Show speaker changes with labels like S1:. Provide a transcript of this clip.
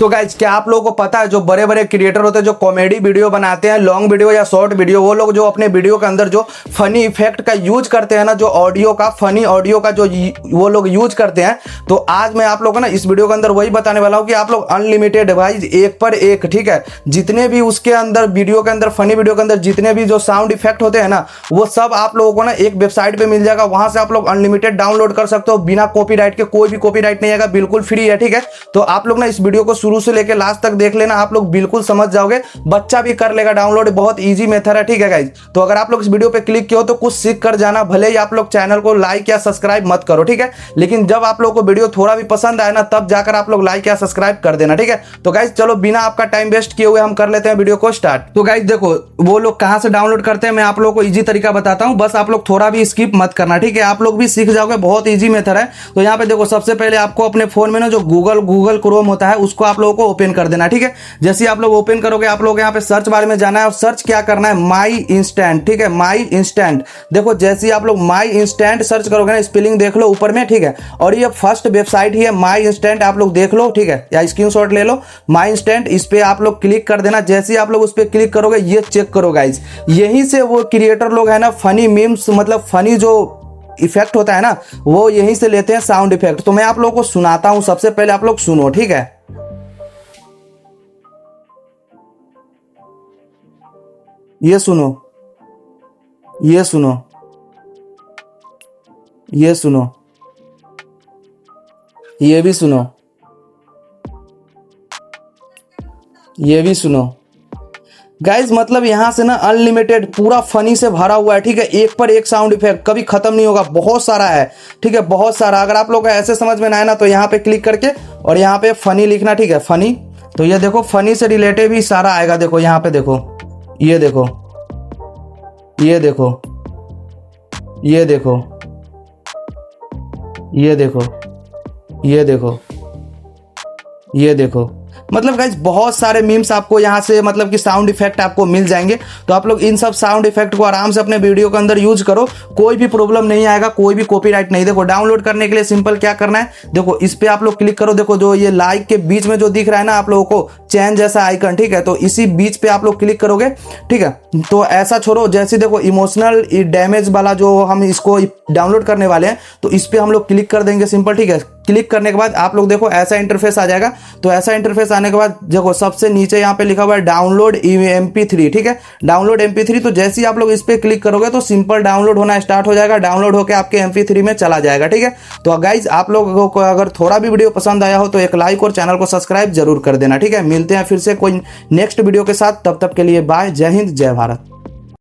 S1: तो गाइज क्या आप लोगों को पता है जो बड़े बड़े क्रिएटर होते हैं जो कॉमेडी वीडियो बनाते हैं, लॉन्ग वीडियो या शॉर्ट वीडियो, वो लोग जो अपने वीडियो के अंदर जो फनी इफेक्ट का यूज करते हैं ना, जो ऑडियो का फनी ऑडियो का जो वो लोग यूज करते हैं। तो आज मैं आप लोगों को ना इस वीडियो के अंदर वही बताने वाला हूँ कि आप लोग अनलिमिटेड भाई एक पर एक, ठीक है, जितने भी उसके अंदर वीडियो के अंदर फनी वीडियो के अंदर जितने भी जो साउंड इफेक्ट होते हैं ना, वो सब आप लोगों को ना एक वेबसाइट पे मिल जाएगा। वहां से आप लोग अनलिमिटेड डाउनलोड कर सकते हो बिना कॉपीराइट के, कोई भी कॉपीराइट नहीं आएगा, बिल्कुल फ्री है, ठीक है। तो आप लोग ना इस वीडियो को शुरू से लेकर लास्ट तक देख लेना, आप लोग बिल्कुल समझ जाओगे, बच्चा भी कर लेगा डाउनलोड, बहुत इजी मेथड है, ठीक है गाइज। तो अगर आप लोग इस वीडियो पे क्लिक किए हो तो कुछ सीख कर जाना, भले ही आप लोग चैनल को लाइक या सब्सक्राइब मत करो, ठीक है, लेकिन जब आप लोग को वीडियो थोड़ा भी पसंद आए ना, तब जाकर आप लोग लाइक या सब्सक्राइब कर देना, ठीक है। तो गाइज चलो बिना आपका टाइम वेस्ट किए हुए हम कर लेते हैं वीडियो को स्टार्ट। तो गाइज देखो वो लोग कहां से डाउनलोड करते हैं, मैं आप लोगों को इजी तरीका बताता हूं, बस आप लोग थोड़ा भी स्किप मत करना, ठीक है, आप लोग भी सीख जाओगे, बहुत इजी मेथड है। तो यहाँ पे देखो सबसे पहले आपको अपने फोन में ना जो गूगल क्रोम होता है उसको आप लोगों को ओपन कर देना, ठीक है। जैसे आप लोग ओपन करोगे, आप लोग यहाँ पे सर्च बार में जाना है और सर्च क्या करना है, माई इंस्टेंट, ठीक है, माई इंस्टेंट। देखो जैसे ही आप लोग माई इंस्टेंट सर्च करोगे ना, स्पेलिंग देख लो ऊपर में, ठीक है, और ये फर्स्ट वेबसाइट ही है माई इंस्टेंट, आप लोग देख लो, ठीक है, या स्क्रीनशॉट ले लो माई इंस्टेंट, इस पे आप लोग क्लिक कर देना। जैसे ही आप लोग उस पे क्लिक करोगे, ये चेक करो गाइज, यहीं से वो क्रिएटर लोग है ना फनी मीम्स, मतलब फनी जो इफेक्ट होता है ना, वो यहीं से लेते हैं साउंड इफेक्ट। तो मैं आप लोगों को सुनाता हूं, सबसे पहले आप लोग सुनो, ठीक है। ये सुनो, ये सुनो, ये सुनो, ये भी सुनो, ये भी सुनो गाइज। मतलब यहां से ना अनलिमिटेड पूरा फनी से भरा हुआ है, ठीक है, एक पर एक साउंड इफेक्ट कभी खत्म नहीं होगा, बहुत सारा है, ठीक है, बहुत सारा। अगर आप लोग ऐसे समझ में ना आए ना, तो यहाँ पे क्लिक करके और यहाँ पे फनी लिखना, ठीक है, फनी। तो ये देखो फनी से रिलेटेड भी सारा आएगा, देखो यहाँ पे देखो, ये देखो, ये देखो, ये देखो, ये देखो, ये देखो, ये देखो। मतलब गाइज बहुत सारे मीम्स आपको यहाँ से मतलब कि साउंड इफेक्ट आपको मिल जाएंगे। तो आप लोग इन सब साउंड इफेक्ट को आराम से अपने वीडियो के अंदर यूज करो, कोई भी प्रॉब्लम नहीं आएगा, कोई भी कॉपीराइट नहीं। देखो डाउनलोड करने के लिए सिंपल क्या करना है, देखो इस पे आप लोग क्लिक करो, देखो जो ये लाइक के बीच में जो दिख रहा है ना आप लोगों को चैन जैसा आइकन, ठीक है, तो इसी बीच पे आप लोग क्लिक करोगे, ठीक है। तो ऐसा छोड़ो, जैसे देखो इमोशनल डैमेज वाला जो हम इसको डाउनलोड करने वाले हैं, तो इस पे हम लोग क्लिक कर देंगे सिंपल, ठीक है। क्लिक करने के बाद आप लोग देखो ऐसा इंटरफेस आ जाएगा। तो ऐसा इंटरफेस आने के बाद देखो सबसे नीचे यहाँ पे लिखा हुआ है डाउनलोड MP3, ठीक है, डाउनलोड MP3। तो जैसे ही आप लोग इस पे क्लिक करोगे तो सिंपल डाउनलोड होना स्टार्ट हो जाएगा, डाउनलोड होकर आपके MP3 में चला जाएगा, ठीक है। तो गाइज आप लोगों को अगर थोड़ा भी वीडियो पसंद आया हो तो एक लाइक और चैनल को सब्सक्राइब जरूर कर देना, ठीक है। मिलते हैं फिर से कोई नेक्स्ट वीडियो के साथ, तब तक के लिए बाय, जय हिंद, जय भारत।